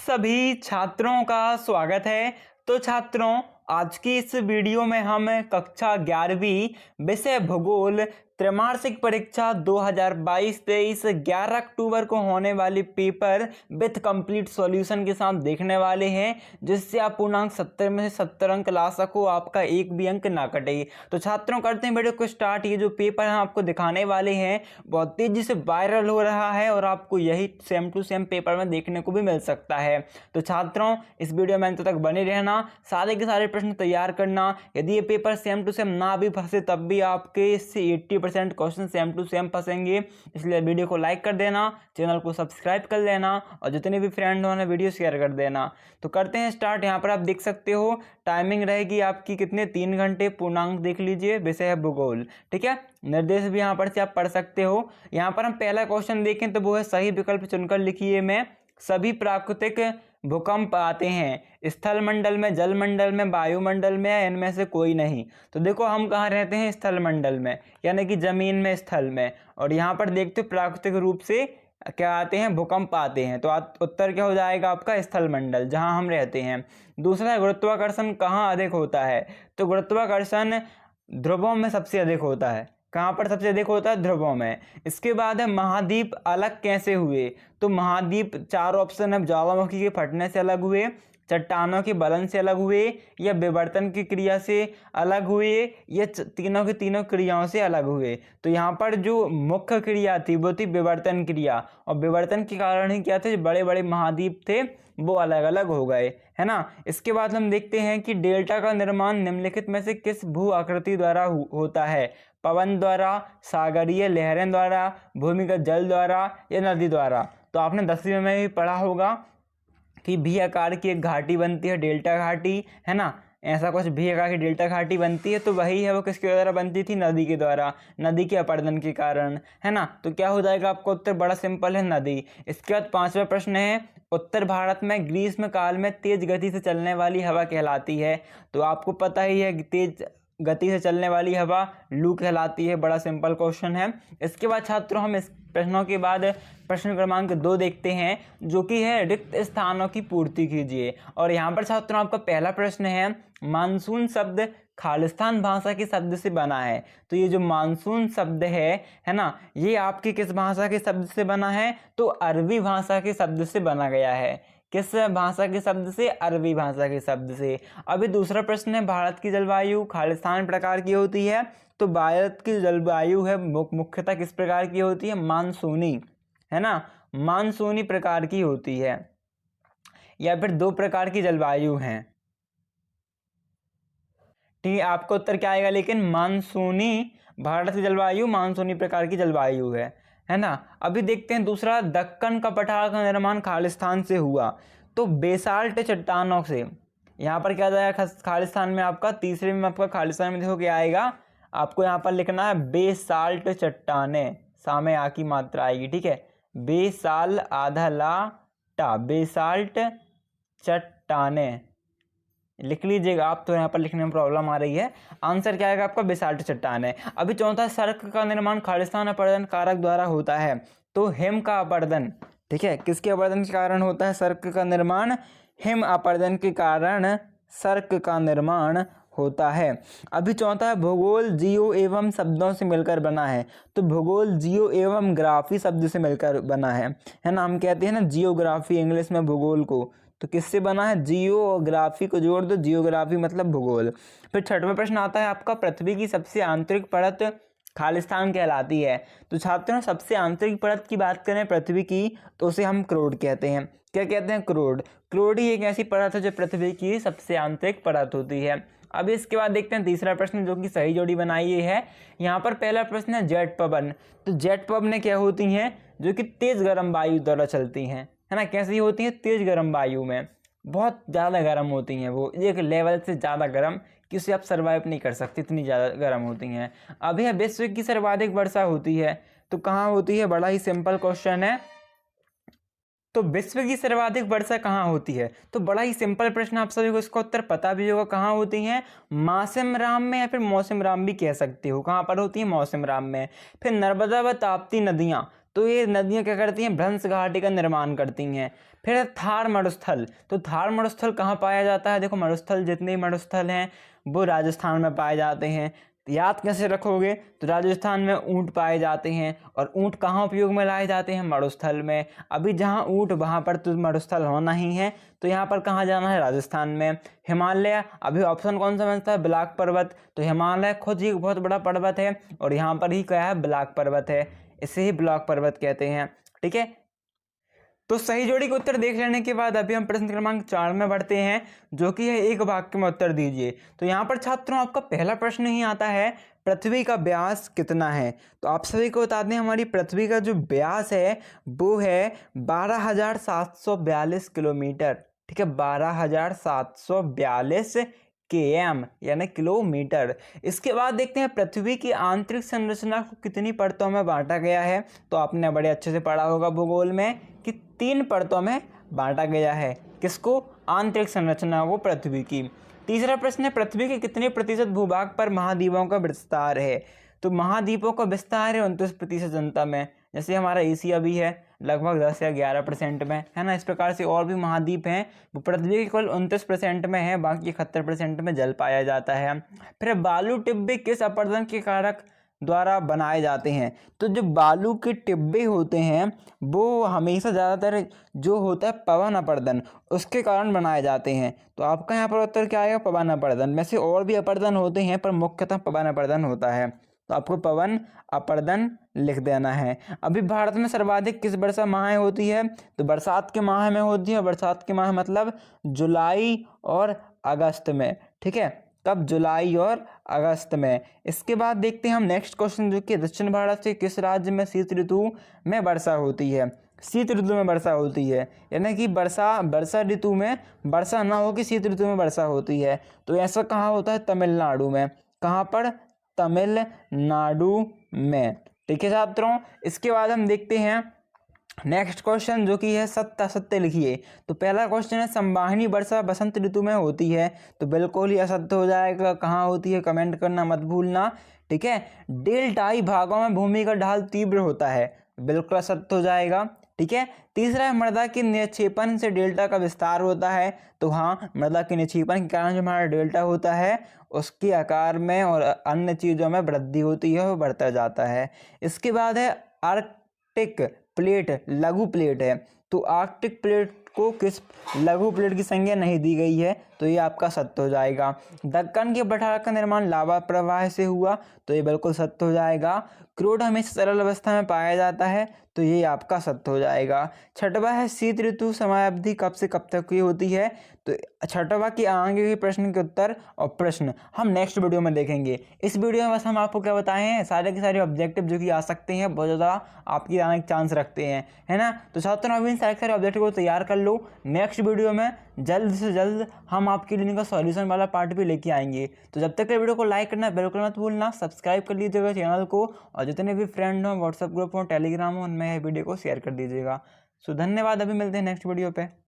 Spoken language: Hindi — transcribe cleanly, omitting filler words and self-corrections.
सभी छात्रों का स्वागत है। तो छात्रों, आज की इस वीडियो में हम कक्षा 11वीं विषय भूगोल त्रैमासिक परीक्षा 2022-23 11 अक्टूबर को होने वाली पेपर विथ कंप्लीट सॉल्यूशन के साथ देखने वाले हैं, जिससे आप पूर्णांक 70 में से 70 अंक ला सको, आपका एक भी अंक ना कटे। तो छात्रों, करते हैं वीडियो को स्टार्ट। ये जो पेपर हम आपको दिखाने वाले हैं बहुत तेजी से वायरल हो रहा है और आपको यही सेम टू सेम पेपर में देखने को भी मिल सकता है। तो छात्रों, इस वीडियो में अंत तक बने रहना, सारे के सारे प्रश्न तैयार करना। यदि ये पेपर सेम टू सेम ना भी फंसे तब भी आपके इससे 80% क्वेश्चन सेम टू सेम फंसेंगे। इसलिए वीडियो को लाइक कर देना, चैनल को सब्सक्राइब कर लेना और जितने भी फ्रेंड हो उन्हें वीडियो शेयर कर देना। तो करते हैं स्टार्ट। यहाँ पर आप देख सकते हो टाइमिंग रहेगी आपकी कितने, 3 घंटे। पूर्णांक देख लीजिए, विषय है भूगोल। ठीक है, निर्देश भी यहाँ पर से आप पढ़ सकते हो। यहाँ पर हम पहला क्वेश्चन देखें तो वो है सही विकल्प चुनकर लिखिए में सभी प्राकृतिक भूकंप आते हैं स्थल मंडल में, जल मंडल में, वायुमंडल में, या इनमें से कोई नहीं। तो देखो हम कहाँ रहते हैं, स्थल मंडल में, यानी कि जमीन में, स्थल में। और यहाँ पर देखते हो प्राकृतिक रूप से क्या आते हैं, भूकंप आते हैं। तो उत्तर क्या हो जाएगा आपका, स्थल मंडल, जहाँ हम रहते हैं। दूसरा, गुरुत्वाकर्षण कहाँ अधिक होता है। तो गुरुत्वाकर्षण ध्रुवों में सबसे अधिक होता है। कहाँ पर सबसे अधिक होता है, ध्रुवों में। इसके बाद है महाद्वीप अलग कैसे हुए। तो महाद्वीप 4 ऑप्शन है, ज्वालामुखी के फटने से अलग हुए, चट्टानों के बलन से अलग हुए, या विवर्तन की क्रिया से अलग हुए, या तीनों की तीनों क्रियाओं से अलग हुए। तो यहाँ पर जो मुख्य क्रिया थी वो थी विवर्तन क्रिया, और विवर्तन के कारण ही क्या थे, जो बड़े बड़े महाद्वीप थे वो अलग अलग हो गए, है ना। इसके बाद हम देखते हैं कि डेल्टा का निर्माण निम्नलिखित में से किस भू आकृति द्वारा होता है। पवन द्वारा, सागरीय लहरें द्वारा, भूमिगत जल द्वारा, या नदी द्वारा। तो आपने 10वीं में भी पढ़ा होगा कि भी आकार की एक घाटी बनती है, डेल्टा घाटी, है ना। ऐसा कुछ भी आकार की डेल्टा घाटी बनती है, तो वही है वो किसके द्वारा बनती थी, नदी के द्वारा, नदी के अपरदन के कारण, है ना। तो क्या हो जाएगा आपका उत्तर, बड़ा सिंपल है, नदी। इसके बाद 5वां प्रश्न है उत्तर भारत में ग्रीष्म काल में तेज गति से चलने वाली हवा कहलाती है। तो आपको पता ही है तेज गति से चलने वाली हवा लू कहलाती है। बड़ा सिंपल क्वेश्चन है। इसके बाद छात्रों, हम इस प्रश्नों के बाद प्रश्न क्रमांक 2 देखते हैं, जो कि है रिक्त स्थानों की पूर्ति कीजिए। और यहाँ पर छात्रों आपका पहला प्रश्न है मानसून शब्द खालिस्तान भाषा के शब्द से बना है। तो ये जो मानसून शब्द है ना, ये आपकी किस भाषा के शब्द से बना है, तो अरबी भाषा के शब्द से बना गया है। किस भाषा के शब्द से, अरबी भाषा के शब्द से। अभी दूसरा प्रश्न है भारत की जलवायु खालिस्तान प्रकार की होती है। तो भारत की जलवायु है मुख्यतः किस प्रकार की होती है, मानसूनी, है ना, मानसूनी प्रकार की होती है। या फिर 2 प्रकार की जलवायु हैं। ठीक है, आपका उत्तर क्या आएगा, लेकिन मानसूनी, भारत की जलवायु मानसूनी प्रकार की जलवायु है ना। अभी देखते हैं दूसरा, दक्कन का पठार का निर्माण खालिस्तान से हुआ। तो बेसाल्ट चट्टानों से। यहाँ पर क्या जाएगा खालिस्तान में आपका, तीसरे में आपका खालिस्तान में देखो क्या आएगा, आपको यहाँ पर लिखना है बेसाल्ट चट्टाने, सामे आ की मात्रा आएगी। ठीक है, बेसाल आधा ला टा, बेसाल्ट चट्टाने लिख लीजिएगा आप, तो यहाँ पर लिखने में प्रॉब्लम आ रही है। आंसर क्या आएगा आपका, बेसाल्ट चट्टान है। अभी चौथा, सर्क का निर्माण खालिस्तान अपरदन कारक द्वारा होता है। तो हिम का अपरदन, ठीक है, किसके अपरदन के कारण होता है सर्क का निर्माण, हिम अपरदन के कारण सर्क का निर्माण होता है। अभी चौथा है भूगोल जियो एवं शब्दों से मिलकर बना है। तो भूगोल जियो एवं ग्राफी शब्द से मिलकर बना है ना। हम कहते हैं ना जियोग्राफी इंग्लिश में भूगोल को, तो किससे बना है, जियोग्राफी को जोड़ दो, जियोग्राफी मतलब भूगोल। फिर 6वां प्रश्न आता है आपका पृथ्वी की सबसे आंतरिक परत खालिस्तान कहलाती है। तो छात्रों, सबसे आंतरिक परत की बात करें पृथ्वी की, तो उसे हम क्रोड कहते हैं। क्या कहते हैं, क्रोड। क्रोड ही एक ऐसी परत है जो पृथ्वी की सबसे आंतरिक परत होती है। अब इसके बाद देखते हैं तीसरा प्रश्न, जो कि सही जोड़ी बनाई है। यहाँ पर पहला प्रश्न है जेट पवन। तो जेट पवन क्या होती हैं, जो कि तेज गर्म वायु द्वारा चलती हैं, है ना। कैसी होती है, तेज गर्म वायु में, बहुत ज़्यादा गर्म होती हैं वो, एक लेवल से ज़्यादा गर्म कि उसे आप सर्वाइव नहीं कर सकते, इतनी ज़्यादा गर्म होती हैं। अब यह विश्व की सर्वाधिक वर्षा होती है। तो कहाँ होती है, बड़ा ही सिंपल क्वेश्चन है। तो विश्व की सर्वाधिक वर्षा कहाँ होती है, तो बड़ा ही सिंपल प्रश्न, आप सभी को इसका उत्तर पता भी होगा। कहाँ होती है, मासिमराम में, या फिर मौसिमराम भी कह सकते हो। कहाँ पर होती है, मौसिमराम में। फिर नर्मदा व ताप्ती नदियाँ, तो ये नदियाँ क्या करती हैं, भ्रंश घाटी का निर्माण करती हैं। फिर थार मरुस्थल, तो थार मरुस्थल कहाँ पाया जाता है, देखो मरुस्थल जितने भी मरुस्थल हैं वो राजस्थान में पाए जाते हैं। याद कैसे रखोगे, तो राजस्थान में ऊंट पाए जाते हैं, और ऊंट कहाँ उपयोग में लाए जाते हैं, मरुस्थल में। अभी जहाँ ऊंट वहाँ पर तो मरुस्थल होना ही है, तो यहाँ पर कहाँ जाना है, राजस्थान में। हिमालय, अभी ऑप्शन कौन सा बनता है, ब्लाक पर्वत, तो हिमालय खुद ही एक बहुत बड़ा पर्वत है और यहाँ पर ही क्या है, ब्लाक पर्वत है, इसे ही ब्लाक पर्वत कहते हैं। ठीक है, तो सही जोड़ी का उत्तर देख लेने के बाद अभी हम प्रश्न क्रमांक 4 में बढ़ते हैं, जो कि है एक वाक्य में उत्तर दीजिए। तो यहाँ पर छात्रों आपका पहला प्रश्न ही आता है, पृथ्वी का व्यास कितना है। तो आप सभी को बता दें, हमारी पृथ्वी का जो व्यास है वो है 12,742 किलोमीटर। ठीक है, 12,742 km यानी किलोमीटर। इसके बाद देखते हैं पृथ्वी की आंतरिक संरचना को कितनी परतों में बांटा गया है। तो आपने बड़े अच्छे से पढ़ा होगा भूगोल में कि 3 परतों में बांटा गया है। किसको, आंतरिक संरचना को पृथ्वी की। तीसरा प्रश्न है, पृथ्वी के कितने प्रतिशत भूभाग पर महाद्वीपों का विस्तार है। तो महाद्वीपों का विस्तार है 29% जनता में। जैसे हमारा एशिया भी है लगभग 10 या 11% में, है ना। इस प्रकार से और भी महाद्वीप हैं, वो पृथ्वी के केवल 29% में है, बाकी 71% में जल पाया जाता है। फिर बालू टिब्बे किस अपरदन के कारक द्वारा बनाए जाते हैं। तो जो बालू के टिब्बे होते हैं वो हमेशा ज़्यादातर जो होता है पवन अपर्दन, उसके कारण बनाए जाते हैं। तो आपका यहाँ पर उत्तर क्या आएगा, पवन अपर्दन। वैसे और भी अपर्दन होते हैं पर मुख्यतः पवन अपर्दन होता है, तो आपको पवन अपर्दन लिख देना है। अभी भारत में सर्वाधिक किस वर्षा माह होती है, तो बरसात के माह में होती है। बरसात के माह मतलब जुलाई और अगस्त में। ठीक है, कब, जुलाई और अगस्त में। इसके बाद देखते हैं हम नेक्स्ट क्वेश्चन, जो कि दक्षिण भारत से किस राज्य में शीत ऋतु में वर्षा होती है। शीत ऋतु में वर्षा होती है, यानी कि वर्षा ऋतु में वर्षा ना हो कि शीत ऋतु में वर्षा होती है। तो ऐसा कहाँ होता है, तमिलनाडु में। कहाँ पर, तमिलनाडु में। ठीक है छात्रों, इसके बाद हम देखते हैं नेक्स्ट क्वेश्चन, जो कि है सत्य असत्य लिखिए। तो पहला क्वेश्चन है, संवाहिनी वर्षा बसंत ऋतु में होती है। तो बिल्कुल ही असत्य हो जाएगा, कहाँ होती है कमेंट करना मत भूलना। ठीक है, डेल्टाई भागों में भूमि का ढाल तीव्र होता है, बिल्कुल असत्य हो जाएगा। ठीक है, तीसरा है, मृदा के निक्षेपण से डेल्टा का विस्तार होता है। तो हाँ, मृदा के निक्षेपण के कारण जो हमारा डेल्टा होता है उसके आकार में और अन्य चीज़ों में वृद्धि होती है, वो बढ़ता जाता है। इसके बाद है आर्कटिक प्लेट, लघु प्लेट है। तो आर्कटिक प्लेट को किस लघु प्लेट की संज्ञा नहीं दी गई है, तो ये आपका सत्य हो जाएगा। दक्कन के पठार का निर्माण लावा प्रवाह से हुआ, तो ये बिल्कुल सत्य हो जाएगा। क्रोध हमेशा सरल अवस्था में पाया जाता है, तो ये आपका सत्य हो जाएगा। छठवा है, शीत ऋतु समयावधि कब से कब तक की होती है। तो छठवा की आगे के प्रश्न के उत्तर और प्रश्न हम नेक्स्ट वीडियो में देखेंगे। इस वीडियो में बस हम आपको क्या बताए हैं, सारे के सारे ऑब्जेक्टिव जो कि आ सकते हैं, बहुत ज़्यादा आपकी आने के चांस रखते हैं, है ना। तो छात्रों अभी इन सारे ऑब्जेक्टिव को तैयार कर लो। नेक्स्ट वीडियो में जल्द से जल्द हम आपके लिए इनका सॉल्यूशन वाला पार्ट भी लेके आएंगे। तो जब तक वीडियो को लाइक करना बिल्कुल मत भूलना, सब्सक्राइब कर लीजिएगा चैनल को, और जितने भी फ्रेंड हो, व्हाट्सएप ग्रुप हो, टेलीग्राम हो, उनमें वीडियो को शेयर कर दीजिएगा। सो धन्यवाद, अभी मिलते हैं नेक्स्ट वीडियो पे।